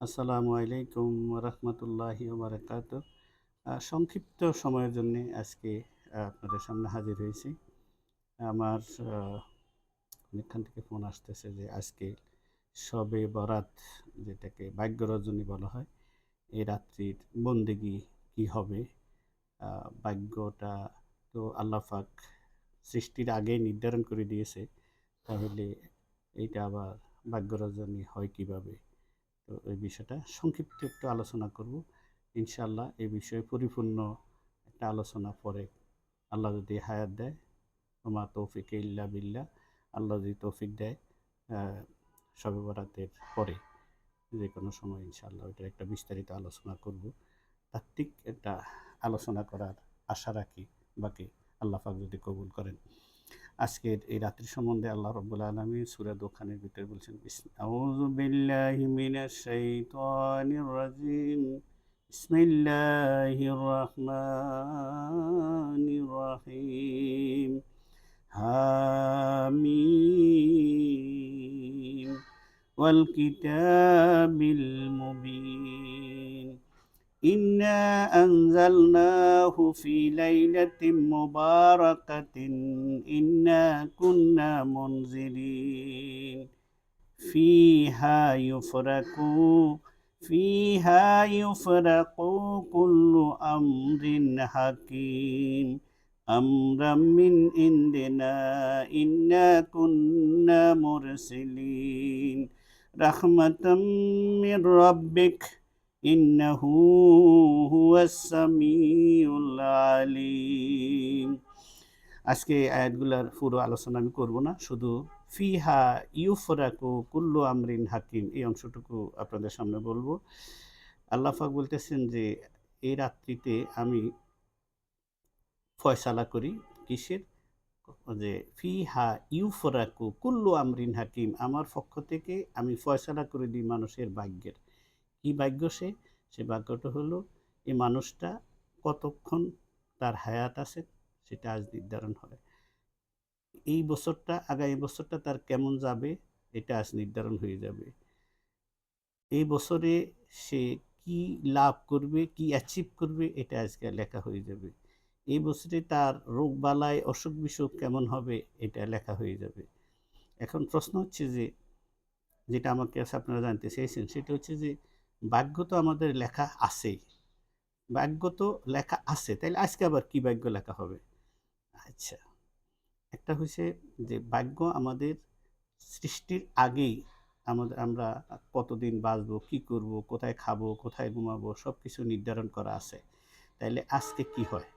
আসসালামু আলাইকুম রহমতুল্লাহি বারাকাতুহ। সংক্ষিপ্ত সময়ের জন্য আজকে আপনাদের সামনে হাজির হয়েছি। আমার অনেকখান থেকে ফোন আসতেছে যে আজকে শবে বরাত, যেটাকে ভাগ্য রজনী বলা হয়, এই রাত্রির বন্দেগী কি হবে। ভাগ্যটা তো আল্লাহ পাক সৃষ্টির আগে নির্ধারণ করে দিয়েছে, তাহলে এইটা আবার ভাগ্য রজনী হয় কিভাবে। তো এই বিষয়টা সংক্ষিপ্ত একটু আলোচনা করব ইনশাআল্লাহ। এই বিষয়ে পরিপূর্ণ একটা আলোচনা পরে আল্লাহ যদি হায়াত দেয়, ওমা তৌফিক ইল্লা বিল্লাহ, আল্লাহ যদি তৌফিক দেয় শবে বরাতের পরে যে কোনো সময় ইনশাআল্লাহ ওইটার একটা বিস্তারিত আলোচনা করব। তাত্ত্বিক একটা আলোচনা করার আশা রাখি, বাকি আল্লাহ পাক যদি কবুল করেন। আজকের এই রাত্রি সম্বন্ধে আল্লাহ রাব্বুল আলামিন সূরা দোখানের ভিতরে বলছেন, আউযু বিল্লাহি মিনাশ শাইতানির রাজিম, বিসমিল্লাহির রহমানির রহিম, হামিম ওয়াল কিতাবিল মুবিন, إنا أنزلناه في ليلة مباركة إنا كنا منزلين فيها يفرق فيها يفرق كل أمر حكيم أمرا من عندنا إنا كنا مرسلين رحمة من ربك ইন্নাহু হুয়াস সামিউল আলিম। আজকে এই আয়াতগুলোর পুরো আলোচনা আমি করব না, শুধু ফিহা ইউফরাকু কুল্লু আমরিন হাকিম এই অংশটুকু আপনাদের সামনে বলবো। আল্লাহ পাক বলতেছেন যে এই রাত্রিতে আমি ফয়সালা করি কিসের, যে ফিহা ইউফরাকু কুল্লু আমরিন হাকিম, আমার পক্ষ থেকে আমি ফয়সালা করে দিই মানুষের ভাগ্যের। কি ভাগ্য সে? সে ভাগ্যটা হলো এই মানুষটা কতক্ষণ তার হায়াত আছে সেটা আজ নির্ধারণ হয়। এই বছরটা আগামী বছরটা তার কেমন যাবে এটা আজ নির্ধারণ হয়ে যাবে। এই বছরে সে কি লাভ করবে, কি অ্যাচিভ করবে, এটা আজকে লেখা হয়ে যাবে। এই বছরে তার রোগ বালাই অসুখ বিসুখ কেমন হবে এটা লেখা হয়ে যাবে। এখন প্রশ্ন হচ্ছে যে, যেটা আমাকে কাছে আপনারা জানতে চেয়েছেন, সেটা হচ্ছে যে ভাগ্য তো আমাদের লেখা আছেই, ভাগ্য তো লেখা আছে, তাইলে আজকে আবার কি ভাগ্য লেখা হবে? আচ্ছা, একটা হচ্ছে যে ভাগ্য আমাদের সৃষ্টির আগেই আমরা কতদিন বাঁচবো, কি করব, কোথায় খাবো, কোথায় ঘুমাবো, সব কিছু নির্ধারণ করা আছে। তাইলে আজকে কি হয়?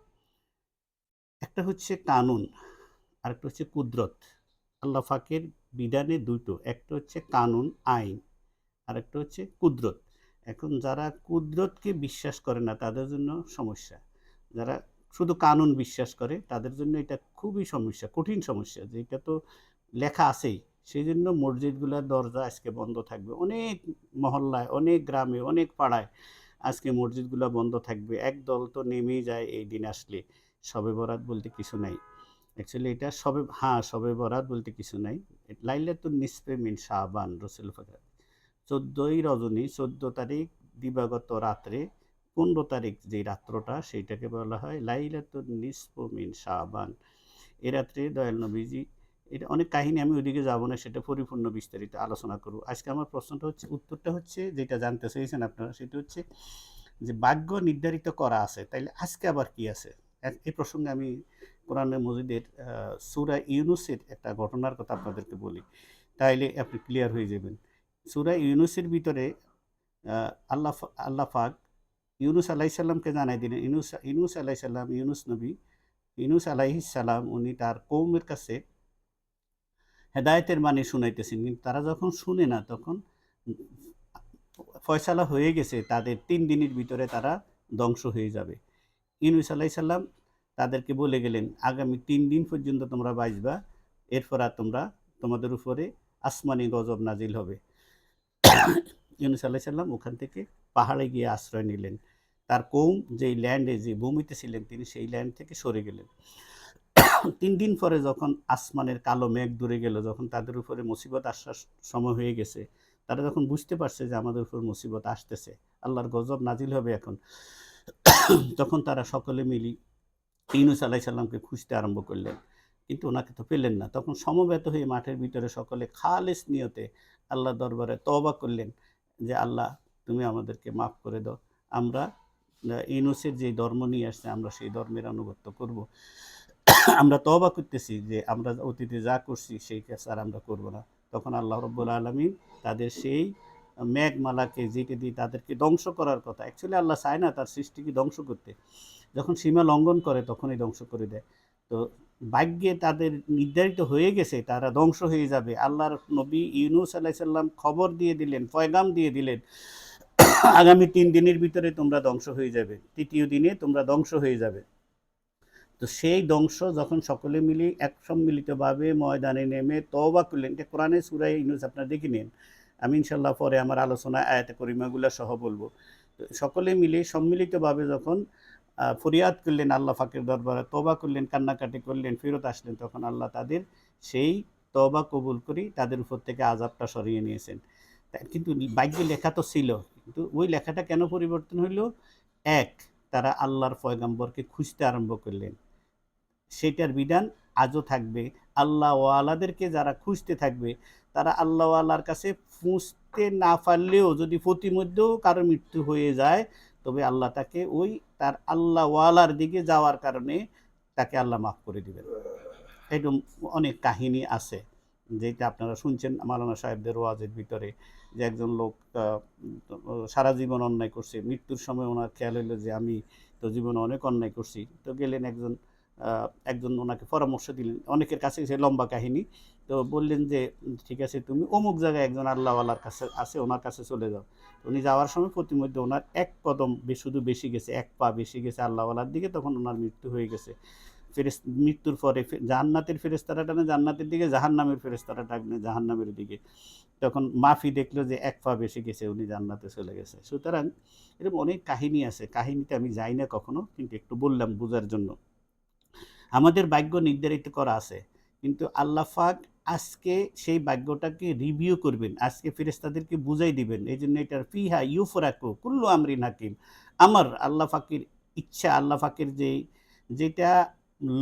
একটা হচ্ছে কানুন, আরেকটা হচ্ছে কুদরত। আল্লাহ পাকের বিধানে দুটো, একটা হচ্ছে কানুন আইন, আরেকটা হচ্ছে কুদরত। এখন যারা কুদরতকে বিশ্বাস করে না তাদের জন্য সমস্যা, যারা শুধু কানুন বিশ্বাস করে তাদের জন্য এটা খুবই সমস্যা, কঠিন সমস্যা, যে এটা তো লেখা আছেই। সেই জন্য মসজিদগুলোর দরজা আজকে বন্ধ থাকবে, অনেক মহল্লায়, অনেক গ্রামে, অনেক পাড়ায় আজকে মসজিদগুলো বন্ধ থাকবে। একদল তো নেমেই যায় এই দিন আসলে। শবে বরাত বলতে কিছু নাই, অ্যাকচুয়ালি এটা শবে, হ্যাঁ শবে বরাত বলতে কিছু নাই। লাইলাতুন নিসফে মিন শাবান, রসুল ফাকর 14ই রজনী, 14 তারিখ দিবাগত রাত্রে, 15 তারিখ যে রাত্রটা সেইটাকে বলা হয় লাইলাতুন নিসফু মিন শাবান। এ রাত্রে দয়াল নবীজি, এটা অনেক কাহিনী, আমি ওইদিকে যাব না, সেটা পরিপূর্ণ বিস্তারিত আলোচনা করব। আজকে আমার প্রশ্নটা হচ্ছে, উত্তরটা হচ্ছে যেটা জানতে চেয়েছেন আপনারা, সেটা হচ্ছে যে ভাগ্য নির্ধারিত করা আছে, তাইলে আজকে আবার কি আছে। এই প্রসঙ্গে আমি কোরআনে মজিদের সূরা ইউনুসের একটা ঘটনার কথা আপনাদেরকে বলি, তাইলে আপনি ক্লিয়ার হয়ে যাবেন। সূরা ইউনুসের ভিতরে আল্লাহ পাক ইউনুস আলাইহিস সালামকে জানাই দিলেন, ইউনুস আলাইহিস সালাম, ইউনুস নবী, ইউনুস আলাইহিস সালাম উনি তার কওমের কাছে হেদায়েতের বাণী শুনাইতেছেন, কিন্তু তারা যখন শুনে না তখন ফয়সালা হয়ে গেছে তাদের 3 দিনের ভিতরে তারা ধ্বংস হয়ে যাবে। ইউনুস আলাইহিস সালাম তাদেরকে বলে গেলেন, আগামী 3 দিন পর্যন্ত তোমরা বাঁচবা, এরপর আর তোমাদের উপরে আসমানি গজব নাজিল হবে। ইউনুস আলাইহিস সালাম ওখান থেকে পাহাড়ে গিয়ে আশ্রয় নিলেন। তার কওম যেই ল্যান্ডে, যে ভূমিতে ছিলেন তিনি, সেই ল্যান্ড থেকে সরে গেলেন। 3 দিন পরে যখন আসমানের কালো মেঘ দূরে গেল, যখন তাদের উপরে মুসিবত আসার সময় হয়ে গেছে, তারা যখন বুঝতে পারছে যে আমাদের উপর মুসিবত আসতেছে, আল্লাহর গজব নাজিল হবে এখন, তখন তারা সকলে মিলি ইউনূস আলাইহিস সালামকে খুঁজতে আরম্ভ করলেন। কিন্তু ওনাকে তো পেলেন না। তখন সমবেত হয়ে মাঠের ভিতরে সকলে খালেস নিয়তে আল্লাহর দরবারে তওবা করলেন যে, "আল্লাহ, তুমি আমাদেরকে মাফ করে দাও। আমরা ইউনূসের যে ধর্ম নিয়ে আসছে আমরা সেই ধর্মের আনুগত্য করব। আমরা তওবা করতেছি যে আমরা অতীতে যা করছি সেই কাজ আর আমরা করব না।" তখন আল্লাহ রাব্বুল আলামিন তাদের সেই মেঘমালাকে যেটা দিয়ে তাদেরকে ধ্বংস করার কথা, অ্যাকচুয়ালি আল্লাহ চায় না তার সৃষ্টিকে ধ্বংস করতে। যখন সীমা লঙ্ঘন করে তখনই ধ্বংস করে দেয়। তো ভাগ্যে তাদের নির্ধারিত হয়ে গেছে তারা ধ্বংস হয়ে যাবে। আল্লাহর নবী ইউনূস আলাইহিস সালাম খবর দিয়ে দিলেন, পয়গাম দিয়ে দিলেন, আগামী ৩ দিনের ভিতরে তোমরা ধ্বংস হয়ে যাবে। ৩য় দিনে তোমরা ধ্বংস হয়ে যাবে। তো সেই ধ্বংস যখন সকলে মিলে এক সম্মিলিতভাবে ময়দানে নেমে তওবা করলেন, এটা কোরআনের সূরা ইউনূস আপনারা দেখে নিন। আমি ইনশাআল্লাহ পরে আমার আলোচনায় আয়াতে করিমাগুলা সহ বলব। তো সকলে মিলে সম্মিলিতভাবে যখন ফরিয়াদ করলেন আল্লাহ পাকের দরবারে, তওবা করলেন, কান্নাকাটি করলেন, ফেরত আসলেন, তখন আল্লাহ তাদের সেই তওবা কবুল করে তাদের উপর থেকে আযাবটা সরিয়ে নিয়েছেন। কিন্তু ভাগ্যে লেখা তো ছিল, কিন্তু ওই লেখাটা কেন পরিবর্তন হইল? এক, তারা আল্লাহর পয়গম্বরকে খুঁজতে আরম্ভ করলেন। সেটার বিধান আজও থাকবে। আল্লাহওয়ালাদেরকে যারা খুঁজতে থাকবে, তারা আল্লাহওয়ালার কাছে পৌঁছতে না পারলেও যদি প্রতিমধ্যেও কারো মৃত্যু হয়ে যায়, তবে আল্লাহ তাকে ওই তার আল্লাহওয়ালার দিকে যাওয়ার কারণে তাকে আল্লাহ মাফ করে দিবেন। এরকম অনেক কাহিনী আছে, যেটা আপনারা শুনছেন মাওলানা সাহেবদের ওয়াজের ভিতরে, যে একজন লোক সারা জীবন অন্যায় করছে, মৃত্যুর সময় ওনার খেয়াল হইলো যে আমি তো জীবনে অনেক অন্যায় করছি। তো গেলেন একজন ওনাকে পরামর্শ দিলেন, অনেকের কাছে সে লম্বা কাহিনী। তো বললেন যে, ঠিক আছে, তুমি অমুক জায়গায় একজন আল্লাহওয়ালার কাছে আছে, ওনার কাছে চলে যাও। উনি যাওয়ার সময় প্রতিমধ্যে ওনার এক কদম শুধু বেশি গেছে, এক পা বেশি গেছে আল্লাহওয়ালার দিকে, তখন ওনার মৃত্যু হয়ে গেছে। মৃত্যুর পরে জান্নাতের ফেরেশতারা টানে জান্নাতের দিকে, জাহান্নামের ফেরেশতারা টানে জাহান্নামের দিকে। তখন মাফি দেখলো যে এক পা বেশি গেছে, উনি জান্নাতে চলে গেছে। সুতরাং এরকম অনেক কাহিনী আছে, কাহিনীতে আমি যাই না কখনো, কিন্তু একটু বললাম বোঝার জন্য। আমাদের ভাগ্য নির্ধারিত করা আছে, কিন্তু আল্লাহ পাক আজকে সেই ভাগ্যটাকে রিভিউ করবেন, আজকে ফেরেশতাদেরকে বুঝাই দিবেন। এই জন্য এটার ফিহা ইউফরাকু কুল্লু আমরিন হাকিম। আমার আল্লাহ পাকের ইচ্ছা, আল্লাহ পাকের যেটা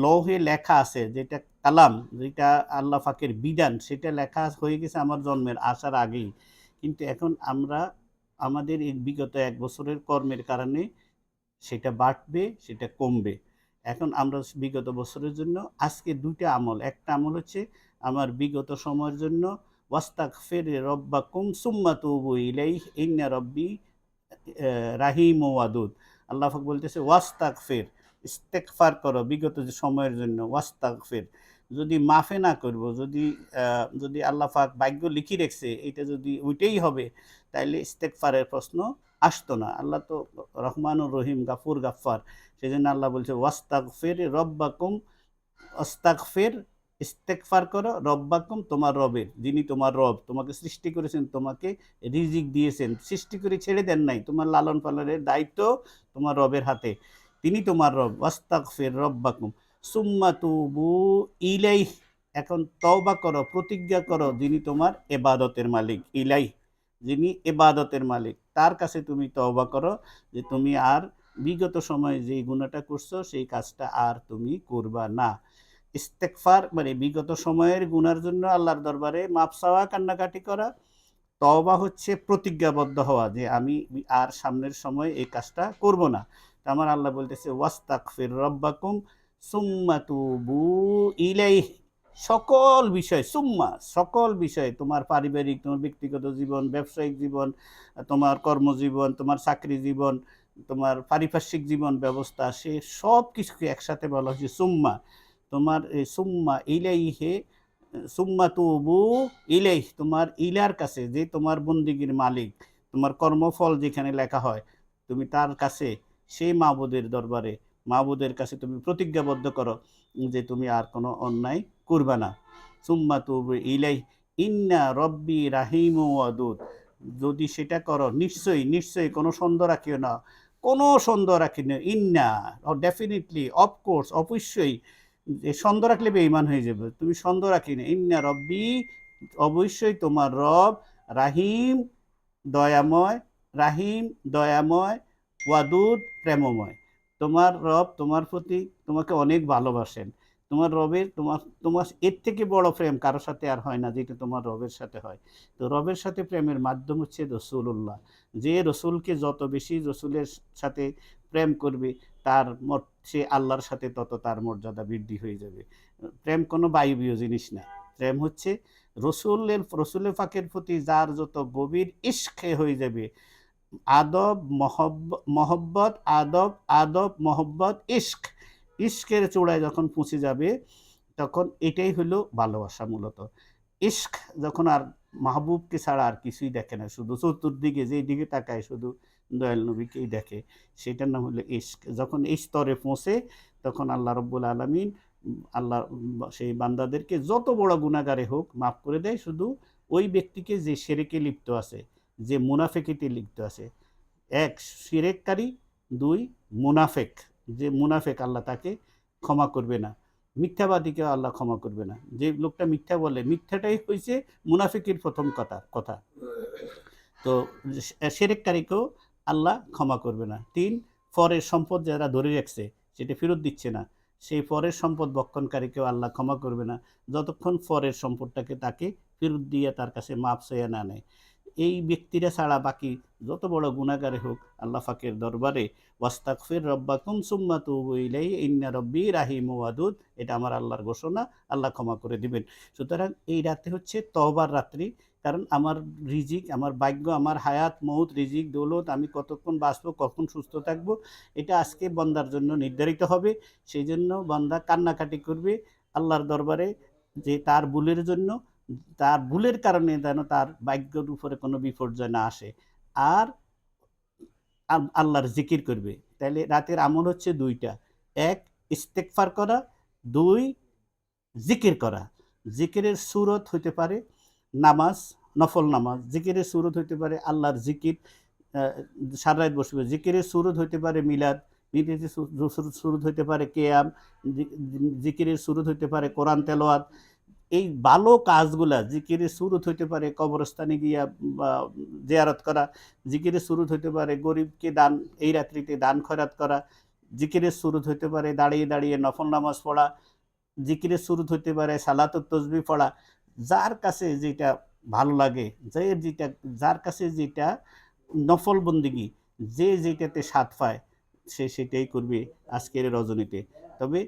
লৌহে লেখা আছে, যেটা কালাম, যেটা আল্লাহ পাকের বিধান, সেটা লেখা হয়ে গেছে আমার জন্মের আসার আগেই। কিন্তু এখন আমরা আমাদের এই বিগত ১ বছরের কর্মের কারণে সেটা বাড়বে, সেটা কমবে। এখন আমরা বিগত বছরের জন্য আজকে ২ টা আমল। একটা আমল হচ্ছে আমার বিগত সময়ের জন্য ওয়াস্তাগফির রব্বাকুম সুম্মা তুবু ইলাইহি ইন্না রব্বি রাহিমুন ওয়াদুদ। আল্লাহ পাক বলতেছে ওয়াস্তাগফির, ইস্তেগফার করো বিগত যে সময়ের জন্য। ওয়াস্তাগফির, যদি মাফে না করব, যদি আল্লাহ পাক ভাগ্য লিখে রেখেছে এটা যদি ওইটাই হবে, তাইলে ইস্তেগফারের প্রশ্ন আসতো না। আল্লাহ তো রহমানুর রহিম, গাফুর গাফফার। সেজন্য আল্লাহ বলছে ওয়াস্তাগফির রব্বাকুম, ওয়াস্তাগফির, ইস্তেগফার করো রব্বাকুম, তোমার রবের, যিনি তোমার রব, তোমাকে সৃষ্টি করেছেন, তোমাকে রিজিক দিয়েছেন, সৃষ্টি করে ছেড়ে দেন নাই, তোমার লালন পালনের দায়িত্ব তোমার রবের হাতে, তিনি তোমার রব। ওয়াস্তাগফির রব্বাকুম সুম্মা তুবু ইলাইহি, এখন তওবা করো, প্রতিজ্ঞা করো, যিনি তোমার ইবাদতের মালিক, ইলাইহি, যিনি ইবাদতের মালিক, তার কাছে তুমি তওবা করো যে তুমি আর বিগত সময়ে যেই গুনাহটা করছো সেই কাজটা আর তুমি করবা না। ইস্তেগফার মানে বিগত সময়ের গুনার জন্য আল্লাহর দরবারে মাপ চাওয়া, কান্নাকাটি করা। তওবা হচ্ছে প্রতিজ্ঞাবদ্ধ হওয়া যে আমি আর সামনের সময়ে এই কাজটা করব না। তো আমার আল্লাহ বলতেছে ওয়াস্তাগফির রব্বাকুম সুম্মা তুবু ইলাইহি, সকল বিষয়, সকল বিষয়, তোমার পারিবারিক, তোমার ব্যক্তিগত জীবন, ব্যবসায়িক জীবন, তোমার কর্মজীবন, তোমার চাকরি জীবন, তোমার পারিপার্শ্বিক জীবন ব্যবস্থা, সে সব কিছুকে একসাথে বলা হয়েছে সুম্মা। তোমার এই সুম্মা ইলাইহি, সুম্মা তুবু ইলাইহি, তোমার ইলার কাছে, যে তোমার বন্দিগির মালিক, তোমার কর্মফল যেখানে লেখা হয়, তুমি তার কাছে, সেই মাবুদের দরবারে, মাবুদের কাছে তুমি প্রতিজ্ঞাবদ্ধ করো যে তুমি আর কোনো অন্যায় করবা না। সুম্মা তুবু ইলাইহি ইন্না রব্বি রাহিমুন ওয়াদুদ, যদি সেটা করো নিশ্চয়ই, নিশ্চয়ই, কোনো সন্দেহ রাখিও না, কোনো সন্দেহ রাখি না, ইন্না, ডেফিনিটলি, অফকোর্স, অবশ্যই, সন্দেহ রাখলে বেঈমান হয়ে যাবে, তুমি সন্দেহ রাখি না, ইন্না রব্বি, অবশ্যই তোমার রব, রাহিম দয়াময়, রাহিম দয়াময়, ওয়াদুদ প্রেমময়। তোমার রব তোমার প্রতি তোমাকে অনেক ভালোবাসেন। তোমার রবের তোমার তোমার এর থেকে বড় প্রেম কারো সাথে আর হয় না, যেটা তোমার রবের সাথে হয়। তো রবের সাথে প্রেমের মাধ্যম হচ্ছে রসুল্লাহ। যে রসুলকে যত বেশি রসুলের সাথে প্রেম করবে, তার সে আল্লাহর সাথে তত তার মর্যাদা বৃদ্ধি হয়ে যাবে। প্রেম কোনো বায়বীয় জিনিস না। প্রেম হচ্ছে রসুলের পাকের প্রতি যার যত গভীর ইশকে হয়ে যাবে, আদব মহব্বত, আদব আদব মহব্বত, ইশক, ইশকের চূড়ায় যখন পৌঁছে যাবে, তখন এটাই হলো ভালোবাসা মূলত। ইশক যখন আর মাহবুবকে ছাড়া আর কিছুই দেখে না, শুধু চতুর্দিকে যেই দিকে তাকায় শুধু দয়াল নবীকেই দেখে, সেটার নাম হলো ইশক। যখন এই স্তরে পৌঁছে, তখন আল্লাহ রব্বুল আলমিন আল্লাহ সেই বান্দাদেরকে যত বড় গুণাগারে হোক মাফ করে দেয়, শুধু ওই ব্যক্তিকে যে শিরকে লিপ্ত আছে, যে মুনাফেকিতে লিপ্ত আছে। এক শিরেককারী, দুই মুনাফেক। যে মুনাফেক আল্লাহ তাকে ক্ষমা করবে না। মিথ্যাবাদীকেও আল্লাহ ক্ষমা করবে না। যে লোকটা মিথ্যা বলে, মিথ্যাটাই হয়েছে মুনাফিকের প্রথম কথা। তো শিরেককারীকেও আল্লাহ ক্ষমা করবে না। তিন, পরের সম্পদ যারা ধরে রাখছে সেটা ফেরত দিচ্ছে না, সেই পরের সম্পদ বক্ষণকারীকেও আল্লাহ ক্ষমা করবে না, যতক্ষণ পরের সম্পদটাকে তাকে ফেরত দিয়ে তার কাছে মাপ চেয়ে না নেয়। এই ব্যক্তিরা ছাড়া বাকি যত বড় গুনাহগারে হোক, আল্লাহ পাকের দরবারে ওয়াস্তাগফির রব্বাকুম সুম্মা তুবু ইলাইহি ইন্না রব্বি রাহিম ওয়াদুদ, এটা আমার আল্লাহর ঘোষণা, আল্লাহ ক্ষমা করে দিবেন। সুতরাং এই রাতে হচ্ছে তওবার রাত্রি। কারণ আমার রিজিক, আমার ভাগ্য, আমার হায়াত মউত, রিজিক দৌলত, আমি কতক্ষণ বাঁচবো, কখন সুস্থ থাকবো, এটা আজকে বান্দার জন্য নির্ধারিত হবে। সেই জন্য বান্দা কান্নাকাটি করবে আল্লাহর দরবারে, যে তার ভুলের জন্য, তার ভুলের কারণে যেন তার ভাগ্যের উপরে কোনো বিপর্যয় না আসে। আর আল্লাহর জিকির করবে। তাইলে রাতের আমল হচ্ছে দুইটা: এক ইস্তেগফার করা, দুই জিকির করা। জিকিরের সুরত হইতে পারে নামাজ, নফল নামাজ। জিকিরের সুরত হইতে পারে আল্লাহর জিকির, সারা রাত বসবে। জিকিরের সুরত হইতে পারে মিলাদ, মিলাদের সুরত হইতে পারে কেয়াম, জিকিরের সুরত হইতে পারে কোরআন তেলাওয়াত। এই ভালো কাজগুলা জিকিরের সুরত হইতে পারে কবরস্থানে গিয়া জিয়ারত করা, জিকিরের সুরত হইতে পারে গরিবকে দান, এই রাত্রিতে দান খয়রাত করা, জিকিরের সুরত হইতে পারে দাঁড়িয়ে দাঁড়িয়ে নফল নামাজ পড়া, জিকিরের শুরুত হইতে পারে সালাতুত তসবিহ পড়া। যার কাছে যেটা ভালো লাগে, যার কাছে যেটা নফল বন্দিগি, যে যেটাতে স্বাদ পায়, সে সেটাই করবে আজকের রজনীতে। তবে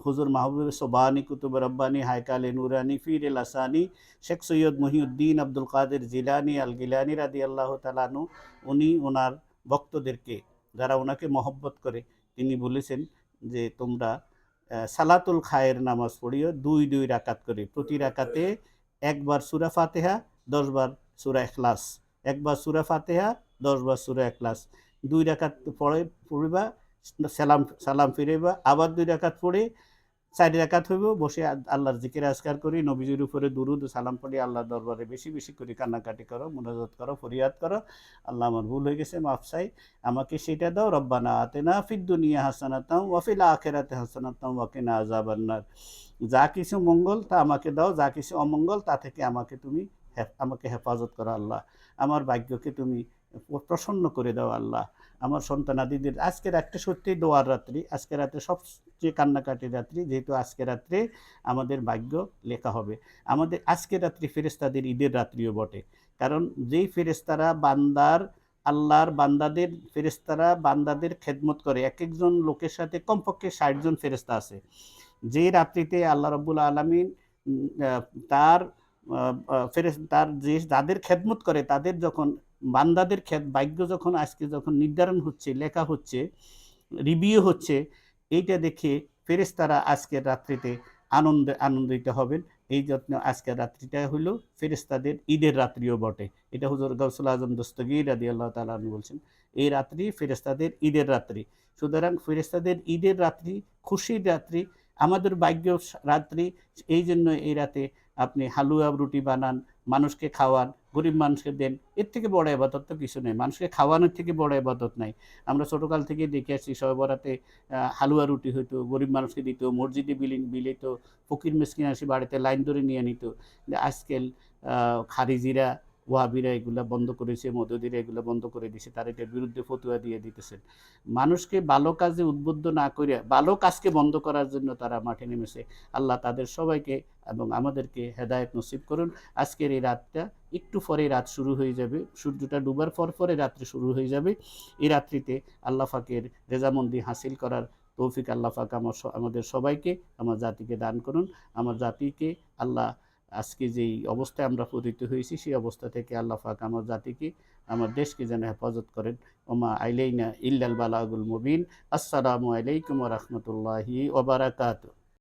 হুজুর মাহবুব সোবানি কুতুব রব্বানি হায়কালে নুরানি ফির এল আসানি শেখ সৈয়দ মহিউদ্দিন আব্দুল কাদের জিলানি আল গিলানি রাদিয়াল্লাহু তাআলা আনহু, উনি ওনার ভক্তদেরকে, যারা ওনাকে মহব্বত করে, তিনি বলেছেন যে তোমরা সালাতুল খায়ের নামাজ পড়িও ২ রাকাত করে। প্রতি রাকাতে একবার সূরা ফাতিহা, ১০ বার সূরা ইখলাস। একবার সূরা ফাতিহা, ১০ বার সূরা ইখলাস। ২ রাকাত পড়িবা, সালাম ফিরাইবা, আবার ২ রাকাত পড়ে ৪ রাকাত হইব, বসে আল্লাহর জিকির আজকার করি, নবীজির উপরে দুরুদ ও সালাম পড়ি, আল্লাহর দরবারে বেশি বেশি করে কান্নাকাটি করো, মুনাজাত করো, ফরিয়াদ করো, আল্লাহ আমার ভুল হয়ে গেছে, মাফ চাই, আমাকে সেটা দাও। রব্বানা আতিনা ফিদ দুনিয়া হাসানাতাও ওয়া ফিল আখিরাতি হাসানাতাও ওয়া কিনা আযাবান্নার। যা কিছু মঙ্গল তা আমাকে দাও, যা কিছু অমঙ্গল তা থেকে আমাকে হেফাজত করো আল্লাহ। আমার ভাগ্যকে তুমি প্রসন্ন করে দাও আল্লাহ। আমার সন্তানাদিদের আজকে রাত্রে সত্যিই দোয়ার রাত্রি, আজকে রাত্রে সবচেয়ে কান্নাকাটির রাত্রি, যেহেতু আজকে রাত্রে আমাদের ভাগ্য লেখা হবে। আমাদের আজকে রাত্রি ফেরেশতাদের ঈদের রাত্রিও বটে। কারণ যেই ফেরেশতারা আল্লাহর বান্দাদের, ফেরেশতারা বান্দাদের খেদমত করে, এক একজন লোকের সাথে কমপক্ষে ৬০ জন ফেরেশতা আছে। যে রাত্রিতে আল্লাহ রাব্বুল আলামিন তার তার যে যাদের খেদমত করে, তাদের যখন বান্দাদের ভাগ্য যখন আজকে যখন নির্ধারণ হচ্ছে, লেখা হচ্ছে, রিভিউ হচ্ছে, এইটা দেখে ফেরেশতারা আজকের রাত্রিতে আনন্দিত হবেন। এই জন্য আজকের রাত্রিটা হলো ফেরেশতাদের ঈদের রাত্রিও বটে। এটা হুজুর গাউসুল আজম দস্তগীর রাদিয়াল্লাহু তাআলা আনহু বলছেন, এই রাত্রি ফেরেশতাদের ঈদের রাত্রি। সুতরাং ফেরেশতাদের ঈদের রাত্রি, খুশির রাত্রি, আমাদের ভাগ্য রাত্রি। এই জন্য এই রাতে আপনি হালুয়া রুটি বানান, মানুষকে খাওয়ান, গরিব মানুষকে দেন, এর থেকে বড় ইবাদত তো কিছু নেই। মানুষকে খাওয়ানোর থেকে বড় ইবাদত নাই। আমরা ছোটকাল থেকে দেখে আসছি, শবে বরাতে হালুয়া রুটি হইতো, গরিব মানুষকে দিত, মসজিদে বিলিত, ফকির মিসকিন আসি বাড়িতে লাইন ধরে নিয়ে নিত। আজকাল খারিজিরা, ওয়াহাবিরা এগুলা বন্ধ করেছে, মদদিরা এগুলা বন্ধ করে দিয়েছে, তারা এটার বিরুদ্ধে ফতোয়া দিয়ে দিতেছেন। মানুষকে ভালো কাজে উদ্বুদ্ধ না করে ভালো কাজকে বন্ধ করার জন্য তারা মাঠে নেমেছে। আল্লাহ তাদের সবাইকে এবং আমাদেরকে হেদায়েত নসিব করুন। আজকের এই রাতটা একটু পরে রাত শুরু হয়ে যাবে, সূর্যটা ডুবার পরে রাত্রি শুরু হয়ে যাবে। এই রাত্রিতে আল্লাহ পাকের রেজামন্দি হাসিল করার তৌফিক আল্লাহ পাক আমাদের সবাইকে, আমার জাতিকে দান করুন। আমার জাতিকে আল্লাহ আজকে যেই অবস্থায় আমরা পতিত হয়েছি সেই অবস্থা থেকে আল্লাহ পাক আমার জাতিকে, আমার দেশকে যেন হেফাজত করেন। ওমা আইলাইনা ইল্লাল বালাগুল মুবিন। আসসালামু আলাইকুম ওয়া রাহমাতুল্লাহি ওয়া বারাকাতুহু।